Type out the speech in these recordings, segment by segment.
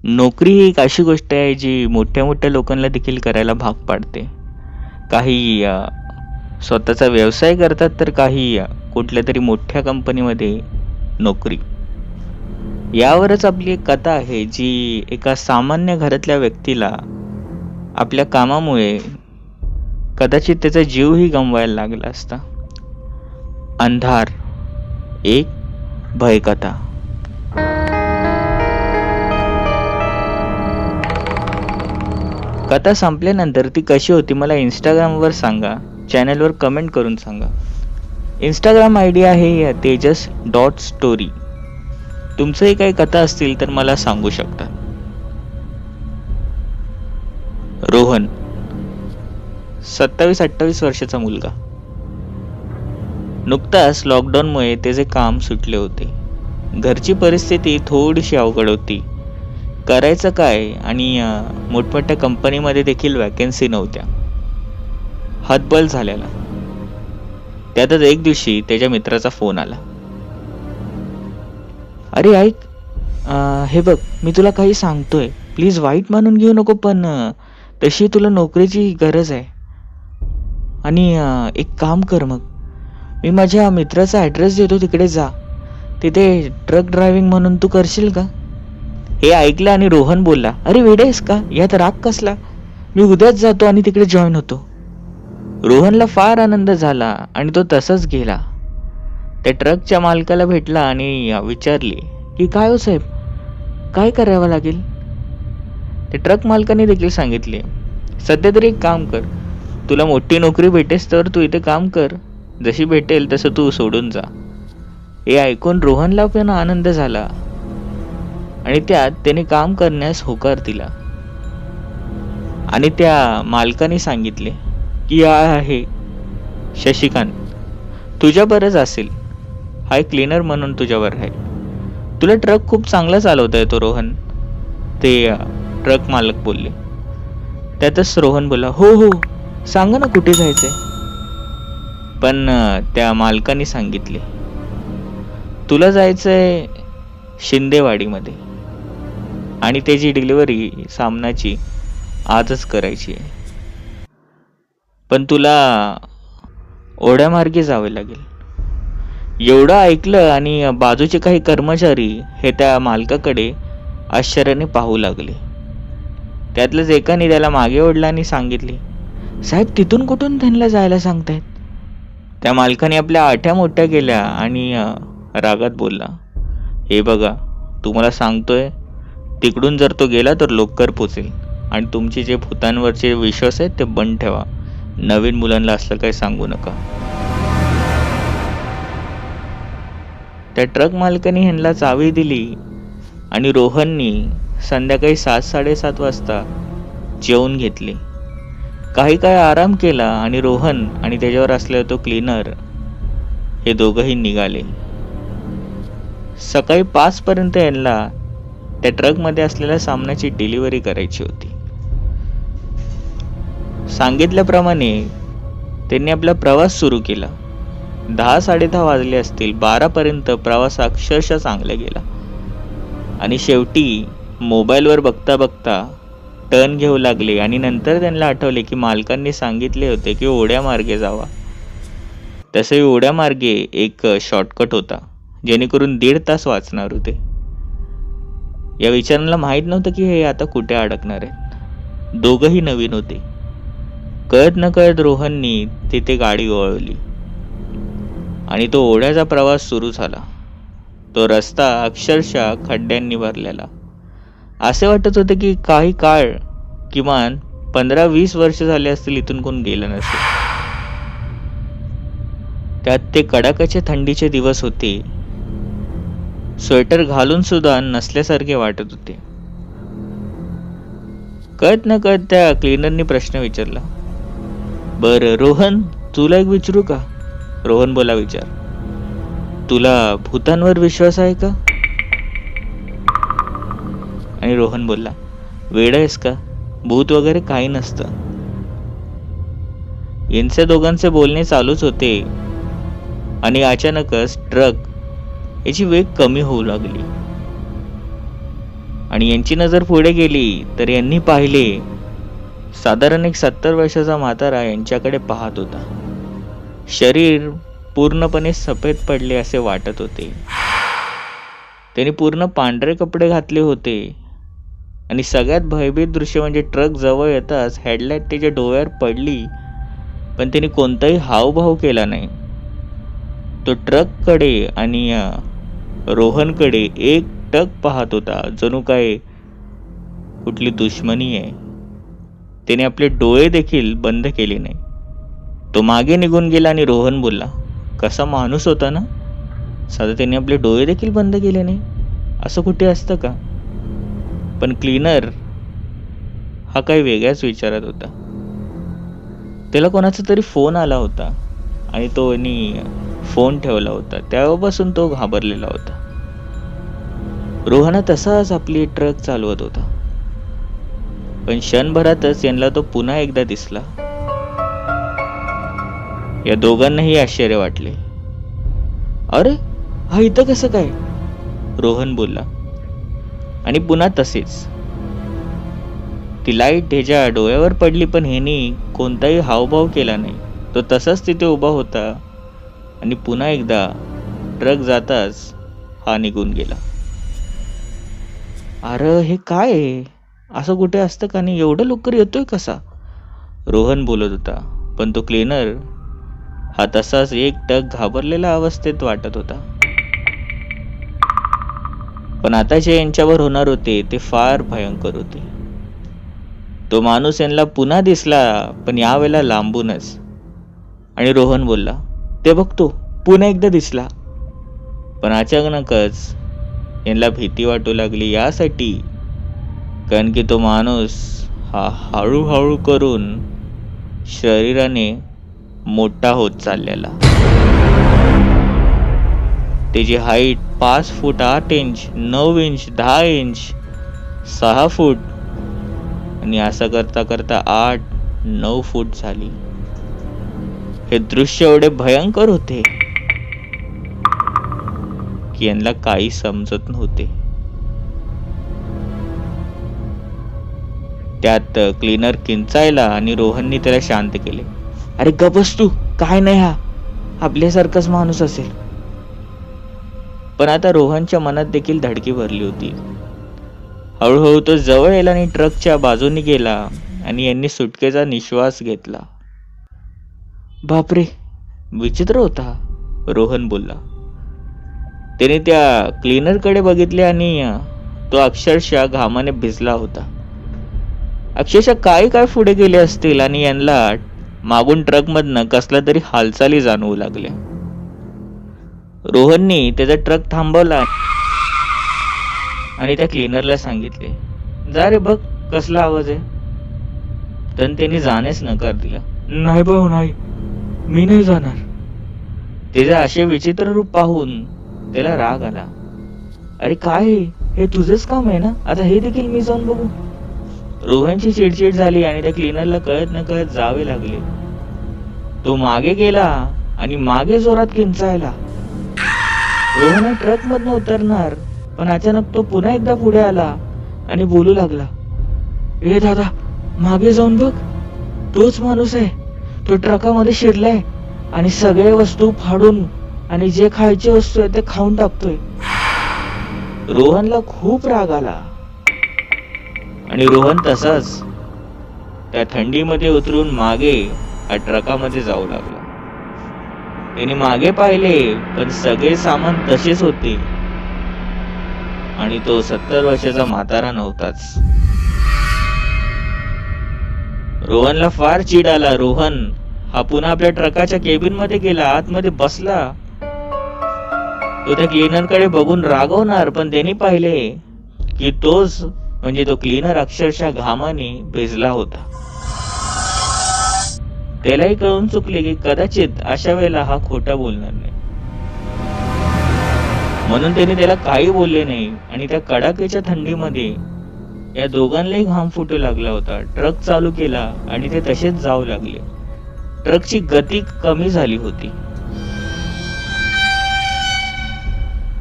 नोकरी ही एक अशी गोष्ट आहे जी मोठ्या मोठ्या लोकांना देखील करायला भाग पाडते. काही स्वतःचा व्यवसाय करतात तर काही कुठल्या तरी मोठ्या कंपनीमध्ये नोकरी. यावरच आपली एक कथा आहे जी एका सामान्य घरातल्या व्यक्तीला आपल्या कामामुळे कदाचित त्याचा जीवही गमवायला लागला असता. अंधार, एक भयकथा. कथा संपल्यानंतर ती कशी होती मला इंस्टाग्रामवर सांगा. चॅनलवर कमेंट करून सांगा. इंस्टाग्राम आय डी आहे tejas.story. तुमचंही काही कथा असतील तर मला सांगू शकता. रोहन, 27-28 वर्षाचा मुलगा. नुकताच लॉकडाऊनमुळे त्याचे काम सुटले होते. घरची परिस्थिती थोडीशी अवघड होती. करायचं काय आणि मोठमोठ्या कंपनीमध्ये देखील वॅकन्सी नव्हत्या. हतबल झालेला. त्यातच एक दिवशी त्याच्या मित्राचा फोन आला. अरे ऐक, हे बघ मी तुला काही सांगतोय, प्लीज वाईट मानून घेऊ नको, पण तशी तुला नोकरीची गरज आहे. आणि एक काम कर, मग मी माझ्या मित्राचा ॲड्रेस देतो, तिकडे जा. तिथे ट्रक ड्रायव्हिंग म्हणून तू करशील का? हे ऐकलं आणि रोहन बोलला, अरे वेडेस का, यात राग कसला, मी उद्याच जातो आणि तिकडे जॉईन होतो. रोहनला फार आनंद झाला आणि तो तसंच गेला. त्या ट्रकच्या मालकाला भेटला आणि विचारले की काय हो साहेब, काय करावं लागेल? त्या ट्रक मालकाने देखील सांगितले, सध्या तरी एक काम कर, तुला मोठी नोकरी भेटेस तर तू इथे काम कर, जशी भेटेल तसं तू सोडून जा. हे ऐकून रोहनला पण आनंद झाला आणि त्यात त्याने काम करण्यास होकार दिला. आणि त्या मालकाने सांगितले की हा आहे शशिकांत, तुझ्यावरच असेल, हा एक क्लीनर म्हणून तुझ्यावर आहे. तुला ट्रक खूप चांगला चालवता येतो रोहन, ते ट्रक मालक बोलले. त्यातच रोहन बोला, हो हो सांगा ना कुठे जायचंय. पण त्या मालकाने सांगितले, तुला जायचंय शिंदेवाडीमध्ये आणि त्याची डिलिव्हरी सामनाची आजच करायची आहे. पण तुला ओढ्यामार्गे जावे लागेल. एवढं ऐकलं आणि बाजूचे काही कर्मचारी हे त्या मालकाकडे आश्चर्याने पाहू लागले. त्यातलंच एकाने त्याला मागे ओढला आणि सांगितले, साहेब तिथून कुठून त्यांना जायला सांगतायत? त्या मालकाने आपल्या आठ्या मोठ्या केल्या आणि रागात बोलला, हे बघा तुम्हाला सांगतोय, तिकडून जर तो गेला तर लवकर पोचेल आणि तुमचे जे भूतांवरचे विश्वास आहेत ते बंद ठेवा. नवीन मुलांना असलं काही सांगू नका. त्या ट्रक मालकाने ह्यांना चावी दिली आणि रोहननी संध्याकाळी 7-7:30 वाजता जेवून घेतले. काही काळ आराम केला आणि रोहन आणि त्याच्यावर असलेला तो क्लीनर हे दोघंही निघाले. सकाळी 5 पर्यंत यांना त्या ट्रकमध्ये असलेल्या सामनाची डिलिव्हरी करायची होती. सांगितल्याप्रमाणे त्यांनी आपला प्रवास सुरू केला. 10-10:30 वाजले असतील. 12 पर्यंत प्रवास अक्षरशः चांगला गेला आणि शेवटी मोबाईलवर बघता बघता टर्न घेऊ लागले आणि नंतर त्यांना आठवले की मालकांनी सांगितले होते की ओढ्यामार्गे जावा. तसे ओढ्यामार्गे एक शॉर्टकट होता जेणेकरून 1.5 तास वाचणार होते. या विचारांना माहीत नव्हतं की हे आता कुठे अडकणार आहेत. दोघंही नवीन होते. कळत न कळत रोहननी तिथे गाडी वळवली आणि तो ओढ्याचा प्रवास सुरू झाला. तो रस्ता अक्षरशः खड्ड्यांनी भरलेला. असे वाटत होते की काही काळ, किमान 15-20 वर्ष झाले असतील इथून कोण गेलं नसेल. त्यात ते कडाक्याचे थंडीचे दिवस होते. स्वेटर घालून सुद्धा नसल्यासारखे वाटत होते. कळत न कळत त्या क्लीनरनी प्रश्न विचारला, बरं रोहन तुला एक विचारू का? रोहन बोला, विचार. तुला भूतांवर विश्वास आहे का? आणि रोहन बोलला, वेडा आहेस का, भूत वगैरे काही नसतं. यांचे दोघांचे बोलणे चालूच होते आणि अचानकच ट्रक याची वेग कमी होऊ लागली आणि यांची नजर पुढे गेली तर यांनी पाहिले साधारण एक 70 वर्षाचा म्हातारा यांच्याकडे पाहत होता. शरीर पूर्णपणे सफेद पडले असे वाटत होते. त्यांनी पूर्ण पांढरे कपडे घातले होते आणि सगळ्यात भयभीत दृश्य म्हणजे ट्रक जवळ येताच हेडलाईट त्याच्या डोळ्यावर पडली, पण त्यांनी कोणताही हावभाव केला नाही. तो ट्रककडे आणि रोहनकडे एकटक पाहत होता, जणू काय कुठली दुश्मनी आहे. त्याने आपले डोळे देखील बंद केले नाही. तो मागे निघून गेला आणि रोहन बोलला, कसा माणूस होता ना, साधा त्याने आपले डोळे देखील बंद केले नाही. असं कुठे असतं का? पण क्लीनर हा काही वेगळ्याच विचारात होता. त्याला कोणाचा तरी फोन आला होता आणि तो फोन ठेवला होता. तेव्हापासून तो घाबरलेला होता. रोहन तसाच आपली ट्रक चालवत होता, पण क्षणभरातच यांना तो पुन्हा एकदा दिसला. या दोघांनाही आश्चर्य वाटले. अरे हा इथं कसं काय? रोहन बोलला. आणि पुन्हा तसेच. ती लाईट ह्याच्या डोळ्यावर पडली, पण ह्यानी कोणताही हावभाव केला नाही. तो तसाच तिथे उभा होता आणि पुन्हा एकदा ट्रक जाताच हा निघून गेला. अरे हे काय आहे? असं कुठे असतं का? नाही एवढं लवकर येतोय कसा? रोहन बोलत होता, पण तो क्लीनर हा तसाच एकटक घाबरलेल्या अवस्थेत वाटत होता. पण आता जे यांच्यावर होणार होते ते फार भयंकर होते. तो माणूस यांना पुन्हा दिसला, पण यावेळेला लांबूनच. आणि रोहन बोलला, ते बघतो पुन्हा एकदा दिसला. पण अचानकच यांना भीती वाटू लागली, यासाठी कारण की तो माणूस हा हळूहळू करून शरीराने मोठा होत चाललेला. त्याची हाईट 5 फूट 8 इंच, 9 इंच, 10 इंच, 6 फूट आणि असं करता करता 8-9 फूट झाली. हे दृश्य एवढे भयंकर होते की यांना काही समजत नव्हते. त्यात क्लीनर किंचायला आणि रोहननी त्याला शांत केले. अरे गप बस तू, काय नाही, हा आपल्यासारखाच माणूस असेल. पण आता रोहनच्या मनात देखील धडकी भरली होती. हळूहळू तो जवळ यायला आणि ट्रकच्या बाजूने गेला आणि यांनी सुटकेचा निश्वास घेतला. बापरे, विचित्र होता, रोहन बोलला. त्याने त्या क्लीनरकडे बघितले आणि तो अक्षरशः घामाने भिजला होता. अक्षरशः काय पुढे गेले असतील आणि यांना मागून ट्रकमधनं कसल्या तरी हालचाली जाणवू लागल्या. रोहननी त्याचा ट्रक थांबवला आणि त्या क्लीनरला सांगितले, जा रे बघ कसला आवाज आहे. तर त्याने जाण्यास नकार दिला. नाही भाऊ, नाही, मी नाही जाणार. त्याचे असे विचित्र रूप पाहून त्याला राग आला. अरे काय, हे तुझंच काम आहे ना, आता हे देखील मी जाऊन बघू. रोहनची चिडचिड झाली आणि त्या क्लीनरला कळत न कळत जावे लागले. तो मागे गेला आणि मागे जोरात किंचायला. रोहन ट्रक मधनं उतरणार, पण अचानक तो पुन्हा एकदा पुढे आला आणि बोलू लागला, ए दादा, मागे जाऊन बघ, तोच माणूस आहे. तो ट्रकामध्ये शिरलाय आणि सगळे वस्तू फाडून आणि जे खायची वस्तू आहे ते खाऊन टाकतोय. रोहनला खूप राग आला आणि रोहन तसाच त्या थंडीमध्ये उतरून मागे ट्रकामध्ये जाऊ लागला. त्याने मागे पाहिले, पण सगळे सामान तसेच होते आणि तो 70 वर्षाचा म्हातारा नव्हताच. रोहनला फार चीड आला. रोहन हा पुन्हा आपल्या ट्रकाच्या केबिन मध्ये गेला, आतमध्ये बसला. तो त्या क्लीनरकडे बघून रागवणार, पण त्यांनी पाहिले की तोच म्हणजे तो क्लीनर अक्षरशः घामाने भिजला होता. त्यालाही कळून चुकले की कदाचित अशा वेळेला हा खोटा बोलणार नाही, म्हणून त्याने त्याला काही बोलले नाही. आणि त्या कडाक्याच्या थंडीमध्ये या दोघांनाही घाम फुटू लागला होता. ट्रक चालू केला आणि ते तसेच जाऊ लागले. ट्रकची गती कमी झाली होती.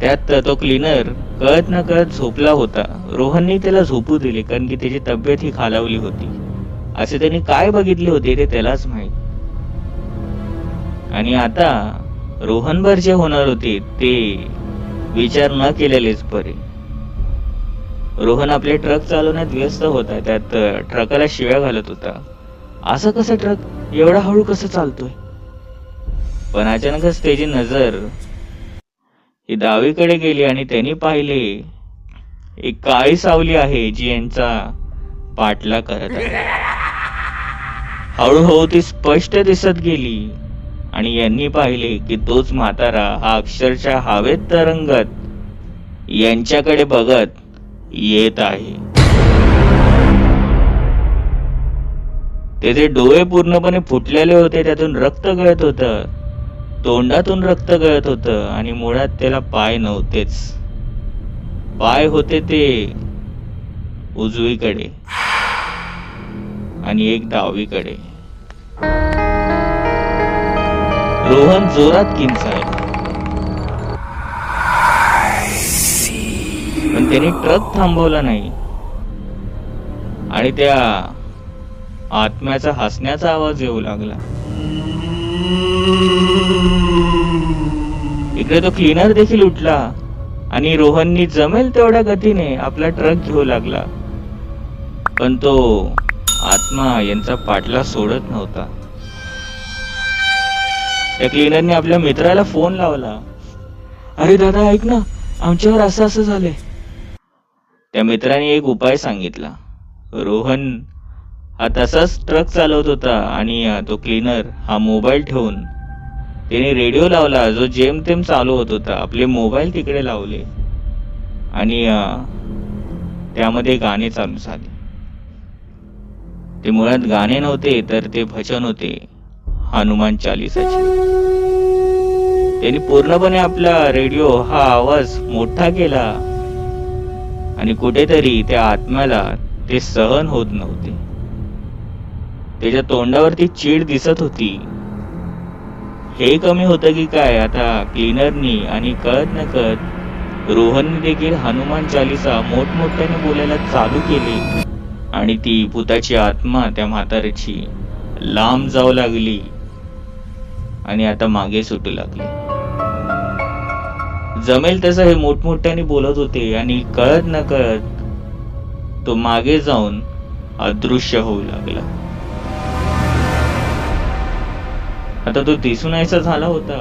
त्यात तो क्लीनर कळत न कळत झोपला होता. रोहनने त्याला झोपू दिले कारण की त्याची तब्येत ही खालावली होती. असे त्यांनी काय बघितले होते ते त्यालाच माहित. आणि आता रोहनभर जे होणार होते ते विचार न केलेलेच बरे. रोहन आपले ट्रक चालवण्यात व्यस्त होता. त्यात ट्रकाला शिव्या घालत होता. असं कसं ट्रक एवढा हळू कसं चालतोय? पण अचानकच त्याची नजर ही डावीकडे गेली आणि त्यांनी पाहिले एक काळी सावली आहे जी यांचा पाठलाग करत आहे. हळूहळू ती स्पष्ट दिसत गेली आणि यांनी पाहिले की तोच म्हातारा हा अक्षरशः हवेत तरंगत यांच्याकडे बघत येत आहे. त्याचे डोळे पूर्णपणे फुटलेले होते. त्यातून रक्त गळत होतं. तोंडातून रक्त गळत होतं आणि मुळात त्याला पाय नव्हतेच. पाय होते ते उजवीकडे आणि एक डावीकडे. रोहन जोरात किंचाळला पण त्याने ट्रक थांबवला नाही आणि त्या आत्म्याचा हसण्याचा आवाज येऊ लागला. इकडे तो क्लीनर देखील उठला आणि रोहननी जमेल तेवढ्या गतीने आपला ट्रक घेऊ लागला. पण तो आत्मा यांचा पाठला सोडत नव्हता. त्या क्लीनरने आपल्या मित्राला फोन लावला. अरे दादा ऐक ना, आमच्यावर असं असं झालंय. त्या मित्राने एक उपाय सांगितला. रोहन हा तसाच ट्रक चालवत होता आणि तो क्लीनर हा मोबाईल ठेवून त्याने रेडिओ लावला जो जेमतेम चालू होत होता. आपले मोबाईल तिकडे लावले आणि त्यामध्ये गाणे चालू झाले. ते मुळात गाणे नव्हते तर ते भजन होते हनुमान चालीसाचे. त्यांनी पूर्णपणे आपला रेडिओ हा आवाज मोठा केला आणि कुठेतरी त्या आत्म्याला ते सहन होत नव्हते. त्याच्या तोंडावरती चीड दिसत होती. हे कमी होतं की काय, आता क्लीनरनी आणि कळत न कळत रोहनने देखील हनुमान चालीसा मोठमोठ्याने बोलायला चालू केली आणि ती भूताची आत्मा त्या म्हाताऱ्याची लांब जाऊ लागली आणि आता मागे सुटू लागली. जमेल तसं हे मोठमोठ्याने बोलत होते आणि कळत न कळत तो मागे जाऊन अदृश्य होऊ लागला. आता तो दिसून यायचा झाला होता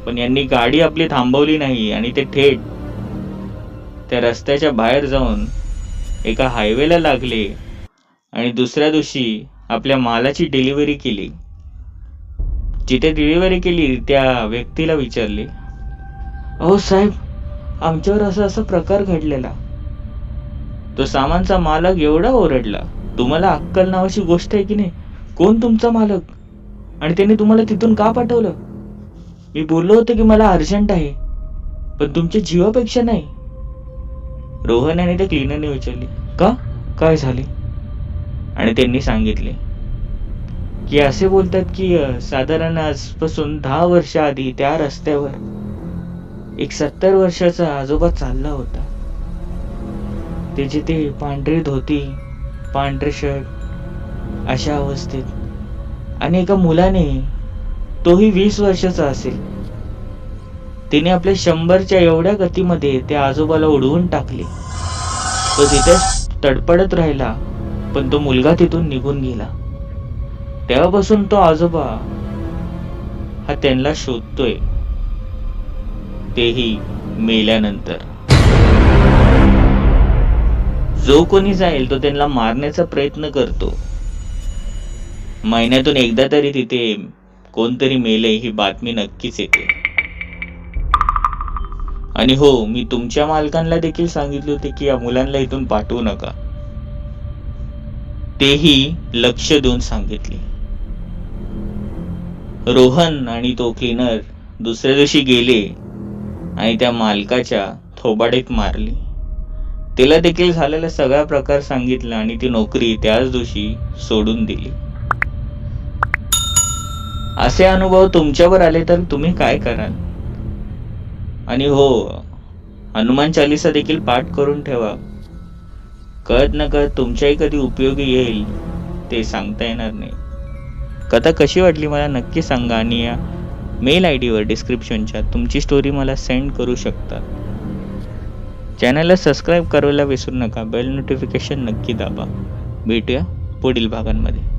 पण यांनी गाडी आपली थांबवली नाही आणि ते थेट त्या रस्त्याच्या बाहेर जाऊन एका हायवेला लागले आणि दुसऱ्या दिवशी आपल्या मालाची डिलिव्हरी केली. जिथे डिलिव्हरी केली त्या व्यक्तीला विचारले, अहो साहेब, आमच्यावर असा असा प्रकार घडलेला. तो सामानचा मालक एवढा ओरडला, तुम्हाला अक्कल नावाची गोष्ट आहे की नाही, कोण तुमचा मालक आणि त्याने तुम्हाला तिथून का पाठवलं? मी बोललो होतो की मला अर्जंट आहे पण तुमच्या जीवापेक्षा नाही. रोहन आणि त्या क्लीनरने विचारले, का, काय झाले? आणि त्यांनी सांगितले की असे बोलतात की साधारण आजपासून 10 वर्ष आधी त्या रस्त्यावर एक 70 वर्षाचा आजोबा चालला होता. त्याची ते पांढरी धोती, पांढरे शर्ट अशा अवस्थेत आणि एका मुलाने, तोही 20 वर्षाचा असेल, तिने आपल्या 100च्या एवढ्या गतीमध्ये त्या आजोबाला उडवून टाकले. तो तिथेच तडपडत राहिला पण तो मुलगा तिथून निघून गेला. तेव्हापासून तो आजोबा हा त्यांना शोधतोय, तेही मेल्यानंतर. जो कोणी जाईल तो त्यांना मारण्याचा प्रयत्न करतो. महिन्यातून एकदा तरी तिथे कोणतरी मेले ही बातमी नक्कीच येते. आणि हो, मी तुमच्या मालकांना देखील सांगितले होते की या मुलांना इथून पाठवू नका. तेही लक्ष देऊन सांगितले. रोहन आणि तो क्लीनर दुसऱ्या दिवशी गेले आणि त्या मालकाच्या थोबाडीत मारली. तिला देखील झालेला सगळा प्रकार सांगितला आणि ती नोकरी त्याच दिवशी सोडून दिली. असे अनुभव तुमच्यावर आले तर तुम्ही काय कराल? आणि हो, हनुमान चालिसा देखील पाठ करून ठेवा. कळत न कळत तुमच्याही कधी उपयोगी येईल ते सांगता येणार नाही. कथा कशी वाटली मला नक्की सांगा आणि या मेल आय डीवर डिस्क्रिप्शनच्या तुमची स्टोरी मला सेंड करू शकता. चॅनलला सबस्क्राईब करायला विसरू नका. बेल नोटिफिकेशन नक्की दाबा. भेटूया पुढील भागांमध्ये.